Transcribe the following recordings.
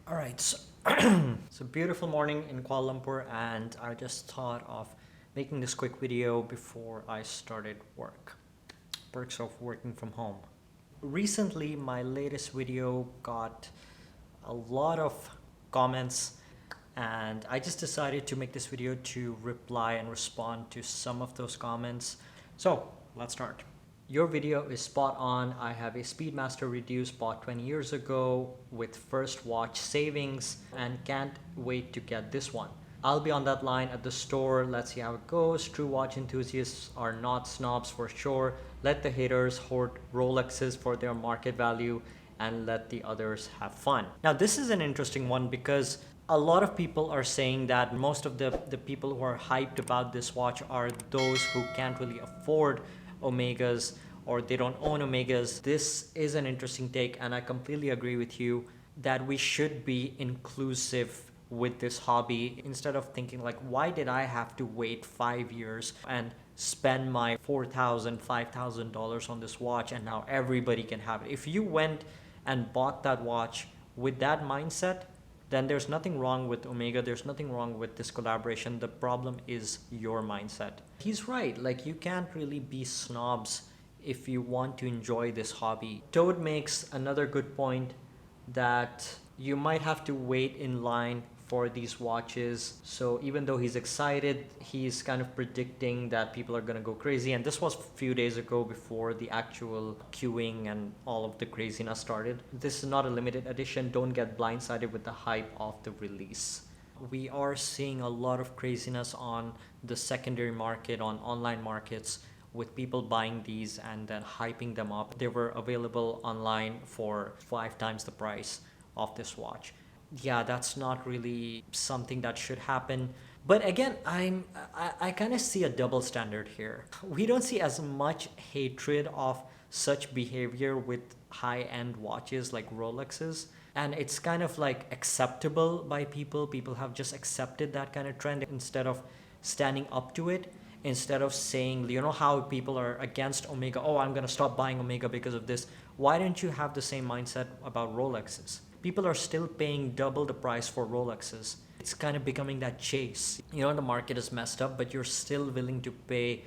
All right, so it's a beautiful morning in Kuala Lumpur, and I just thought of making this quick video before I started work. Perks of working from home. Recently, my latest video got a lot of comments, and I just decided to make this video to reply and respond to some of those comments. So let's start. Your video is spot on. I have a Speedmaster reduced bought 20 years ago with first watch savings and can't wait to get this one. I'll be on that line at the store. Let's see how it goes. True watch enthusiasts are not snobs for sure. Let the haters hoard Rolexes for their market value and let the others have fun. Now, this is an interesting one because a lot of people are saying that most of the people who are hyped about this watch are those who can't really afford Omegas or they don't own Omegas. This is an interesting take, and I completely agree with you that we should be inclusive with this hobby instead of thinking like, why did I have to wait 5 years and spend my $4,000, $5,000 on this watch and now everybody can have it. If you went and bought that watch with that mindset, then there's nothing wrong with Omega. There's nothing wrong with this collaboration. The problem is your mindset. He's right. Like, you can't really be snobs if you want to enjoy this hobby. Toad makes another good point that you might have to wait in line for these watches. So even though he's excited, he's kind of predicting that people are going to go crazy. And this was a few days ago before the actual queuing and all of the craziness started. This is not a limited edition. Don't get blindsided with the hype of the release. We are seeing a lot of craziness on the secondary market, on online markets, with people buying these and then hyping them up. They were available online for 5 times the price of this watch. Yeah, that's not really something that should happen. But again, I kind of see a double standard here. We don't see as much hatred of such behavior with high-end watches like Rolexes. And it's kind of like acceptable by people. People have just accepted that kind of trend instead of standing up to it. Instead of saying, you know how people are against Omega, oh, I'm going to stop buying Omega because of this. Why don't you have the same mindset about Rolexes? People are still paying double the price for Rolexes. It's kind of becoming that chase. You know, the market is messed up, but you're still willing to pay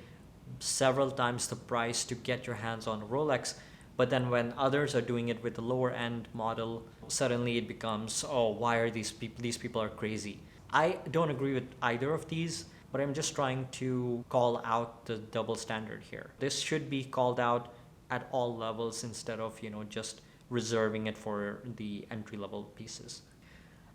several times the price to get your hands on a Rolex. But then when others are doing it with the lower end model, suddenly it becomes, oh, why are these people are crazy. I don't agree with either of these, but I'm just trying to call out the double standard here. This should be called out at all levels instead of, just reserving it for the entry-level pieces.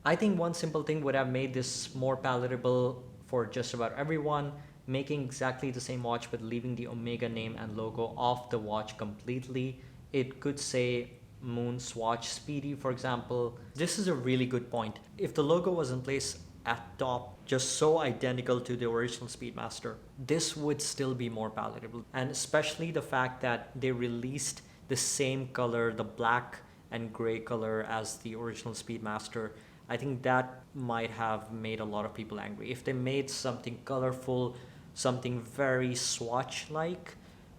I think one simple thing would have made this more palatable for just about everyone, making exactly the same watch but leaving the Omega name and logo off the watch completely. It could say MoonSwatch Speedy, for example. This is a really good point. If the logo was in place at top, just so identical to the original Speedmaster, this would still be more palatable. And especially the fact that they released the same color, the black and gray color as the original Speedmaster, I think that might have made a lot of people angry. If they made something colorful, something very Swatch-like,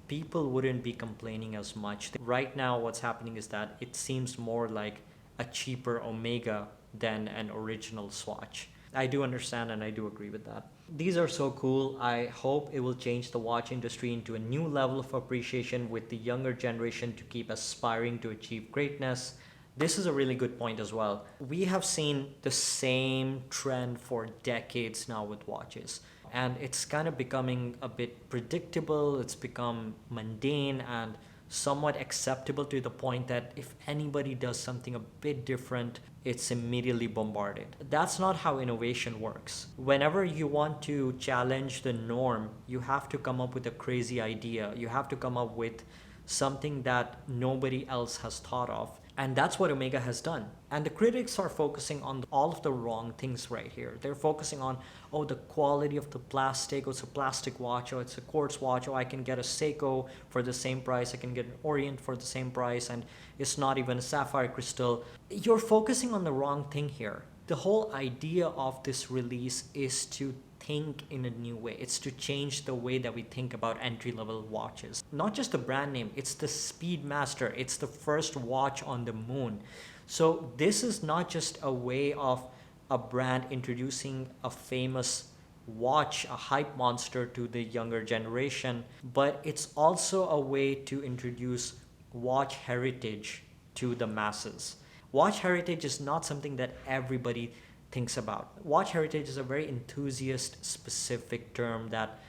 people wouldn't be complaining as much. Right now, what's happening is that it seems more like a cheaper Omega than an original Swatch. I do understand and I do agree with that. These are so cool. I hope it will change the watch industry into a new level of appreciation with the younger generation to keep aspiring to achieve greatness. This is a really good point as well. We have seen the same trend for decades now with watches, and it's kind of becoming a bit predictable. It's become mundane and somewhat acceptable to the point that if anybody does something a bit different, it's immediately bombarded. That's not how innovation works. Whenever you want to challenge the norm, you have to come up with a crazy idea. You have to come up with something that nobody else has thought of. And that's what Omega has done. And the critics are focusing on all of the wrong things right here. They're focusing on, oh, the quality of the plastic. Oh, it's a plastic watch. Oh, it's a quartz watch. Oh, I can get a Seiko for the same price. I can get an Orient for the same price. And it's not even a sapphire crystal. You're focusing on the wrong thing here. The whole idea of this release is to think in a new way. It's to change the way that we think about entry-level watches. Not just the brand name, it's the Speedmaster. It's the first watch on the moon. So this is not just a way of a brand introducing a famous watch, a hype monster to the younger generation, but it's also a way to introduce watch heritage to the masses. Watch heritage is not something that everybody thinks about. Watch heritage is a very enthusiast specific term that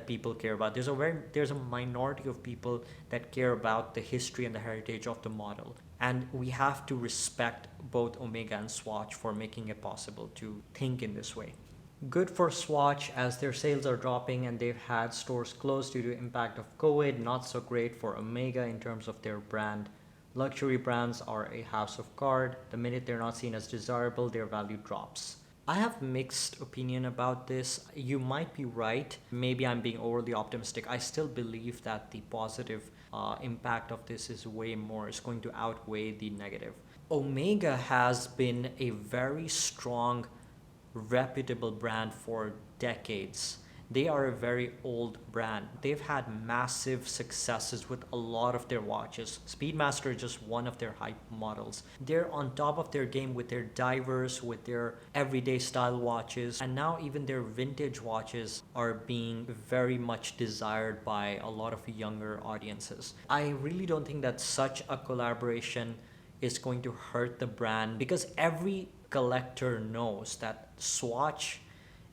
people care about. There's a minority of people that care about the history and the heritage of the model. And we have to respect both Omega and Swatch for making it possible to think in this way. Good for Swatch as their sales are dropping and they've had stores closed due to impact of COVID. Not so great for Omega in terms of their brand. Luxury brands are a house of cards. The minute they're not seen as desirable, their value drops. I have mixed opinion about this. You might be right. Maybe I'm being overly optimistic. I still believe that the positive impact of this is way more. It's going to outweigh the negative. Omega has been a very strong, reputable brand for decades. They are a very old brand. They've had massive successes with a lot of their watches. Speedmaster is just one of their hype models. They're on top of their game with their divers, with their everyday style watches, and now even their vintage watches are being very much desired by a lot of younger audiences. I really don't think that such a collaboration is going to hurt the brand because every collector knows that Swatch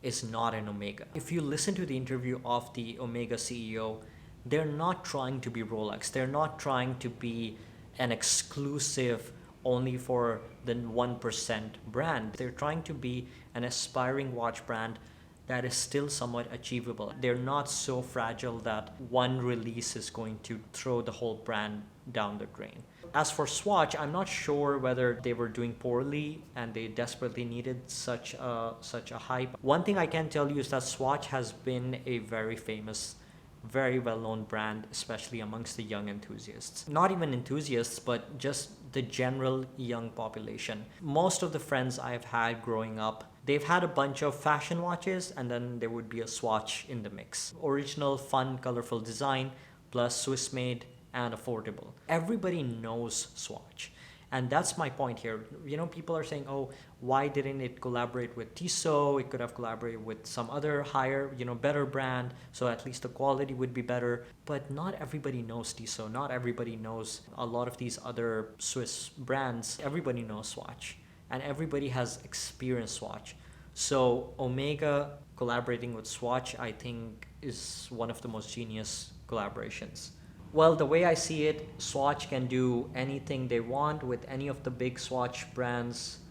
is not an Omega. If you listen to the interview of the Omega CEO, they're not trying to be Rolex. They're not trying to be an exclusive only for the 1% brand. They're trying to be an aspiring watch brand that is still somewhat achievable. They're not so fragile that one release is going to throw the whole brand down the drain. As for Swatch, I'm not sure whether they were doing poorly and they desperately needed such a hype. One thing I can tell you is that Swatch has been a very famous, very well-known brand, especially amongst the young enthusiasts. Not even enthusiasts, but just the general young population. Most of the friends I've had growing up, they've had a bunch of fashion watches and then there would be a Swatch in the mix. Original, fun, colorful design, plus Swiss-made and affordable. Everybody knows Swatch. And that's my point here. You know, people are saying, oh, why didn't it collaborate with Tissot? It could have collaborated with some other higher, better brand, so at least the quality would be better. But not everybody knows Tissot. Not everybody knows a lot of these other Swiss brands. Everybody knows Swatch. And everybody has experienced Swatch. So Omega collaborating with Swatch, I think, is one of the most genius collaborations. Well, the way I see it, Swatch can do anything they want with any of the big Swatch brands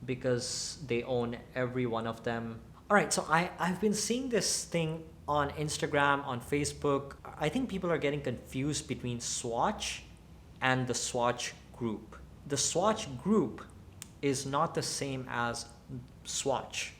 because they own every one of them. All right, so I've been seeing this thing on Instagram, on Facebook. I think people are getting confused between Swatch and the Swatch Group. The Swatch Group is not the same as Swatch.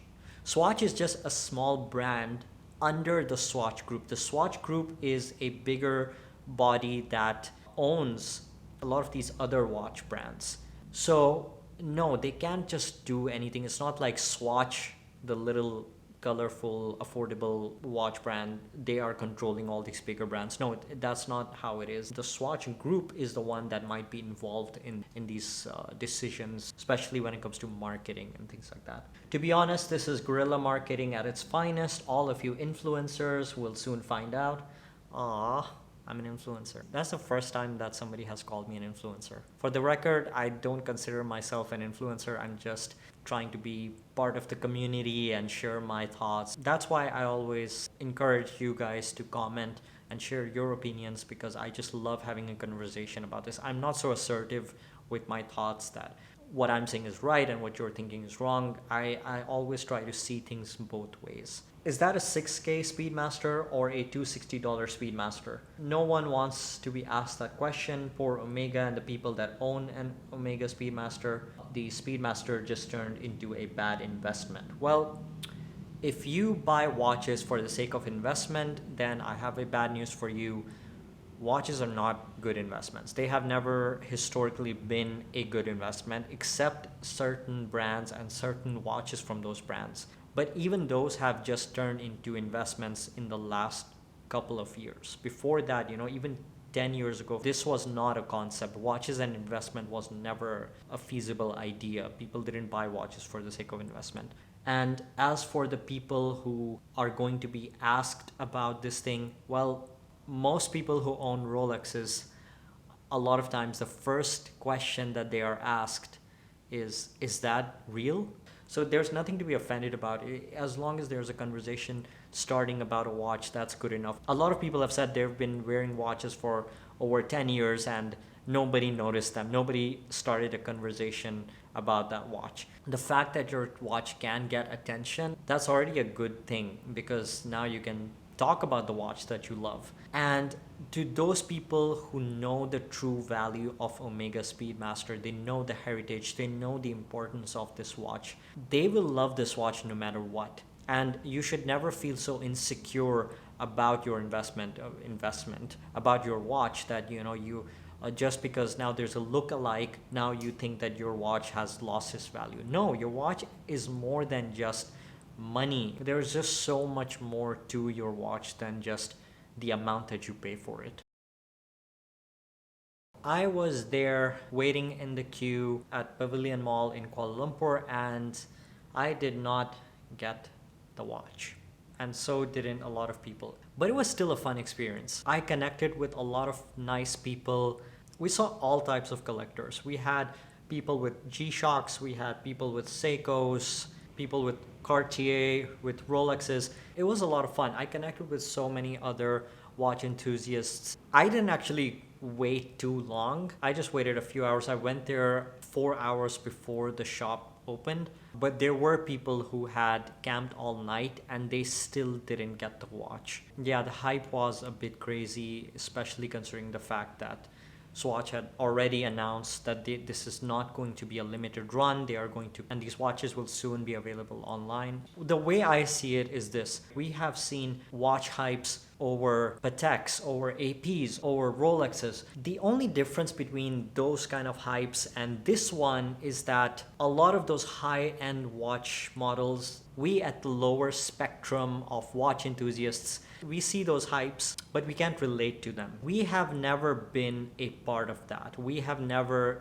Swatch is just a small brand under the Swatch Group. The Swatch Group is a bigger body that owns a lot of these other watch brands. So no, they can't just do anything. It's not like Swatch, the little colorful affordable watch brand, they are controlling all these bigger brands. No, that's not how it is. The Swatch Group is the one that might be involved in these decisions, especially when it comes to marketing and things like that. To be honest, this is guerrilla marketing at its finest. All of you influencers will soon find out. I'm an influencer. That's the first time that somebody has called me an influencer. For the record, I don't consider myself an influencer. I'm just trying to be part of the community and share my thoughts. That's why I always encourage you guys to comment and share your opinions because I just love having a conversation about this. I'm not so assertive with my thoughts that what I'm saying is right and what you're thinking is wrong. I always try to see things both ways. Is that a 6K Speedmaster or a $260 Speedmaster? No one wants to be asked that question. Poor Omega and the people that own an Omega Speedmaster. The Speedmaster just turned into a bad investment. Well, if you buy watches for the sake of investment, then I have a bad news for you. Watches are not good investments. They have never historically been a good investment except certain brands and certain watches from those brands. But even those have just turned into investments in the last couple of years. Before that, even 10 years ago, this was not a concept. Watches and investment was never a feasible idea. People didn't buy watches for the sake of investment. And as for the people who are going to be asked about this thing, well, most people who own Rolexes, a lot of times the first question that they are asked is that real? So there's nothing to be offended about. As long as there's a conversation starting about a watch, that's good enough. A lot of people have said they've been wearing watches for over 10 years and nobody noticed them. Nobody started a conversation about that watch. The fact that your watch can get attention, that's already a good thing, because now you can talk about the watch that you love. And to those people who know the true value of Omega Speedmaster, they know the heritage, they know the importance of this watch, they will love this watch no matter what. And you should never feel so insecure about your investment about your watch that you just because now there's a look-alike, now you think that your watch has lost its value. No, your watch is more than just money. There's just so much more to your watch than just the amount that you pay for it. I was there waiting in the queue at Pavilion Mall in Kuala Lumpur, and I did not get the watch, and so didn't a lot of people. But it was still a fun experience. I connected with a lot of nice people. We saw all types of collectors. We had people with G-Shocks, we had people with Seikos, people with Cartier, with Rolexes. It was a lot of fun. I connected with so many other watch enthusiasts. I didn't actually wait too long. I just waited a few hours. I went there 4 hours before the shop opened, but there were people who had camped all night and they still didn't get the watch. Yeah, the hype was a bit crazy, especially considering the fact that Swatch had already announced that this is not going to be a limited run. And these watches will soon be available online. The way I see it is this: we have seen watch hypes over Pateks, over APs, over Rolexes. The only difference between those kind of hypes and this one is that a lot of those high-end watch models, we at the lower spectrum of watch enthusiasts, we see those hypes, but we can't relate to them. We have never been a part of that. We have never,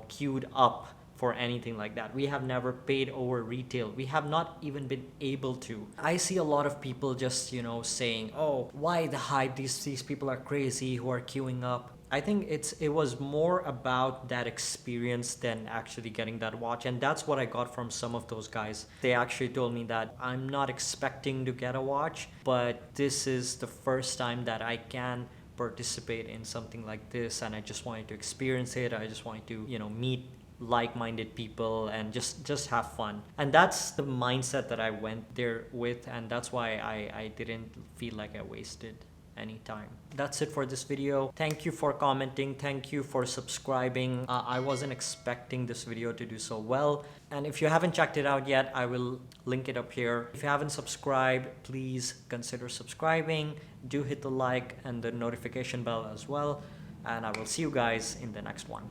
queued up for anything like that. We have never paid over retail. We have not even been able to. I see a lot of people just, saying, oh, why the hype? These people are crazy who are queuing up. I think it was more about that experience than actually getting that watch. And that's what I got from some of those guys. They actually told me that I'm not expecting to get a watch, but this is the first time that I can participate in something like this, and I just wanted to experience it. I just wanted to, meet like-minded people and just have fun. And that's the mindset that I went there with, and that's why I didn't feel like I wasted any time. That's it for this video. Thank you for commenting. Thank you for subscribing. I wasn't expecting this video to do so well. And if you haven't checked it out yet, I will link it up here. If you haven't subscribed, please consider subscribing. Do hit the like and the notification bell as well. And I will see you guys in the next one.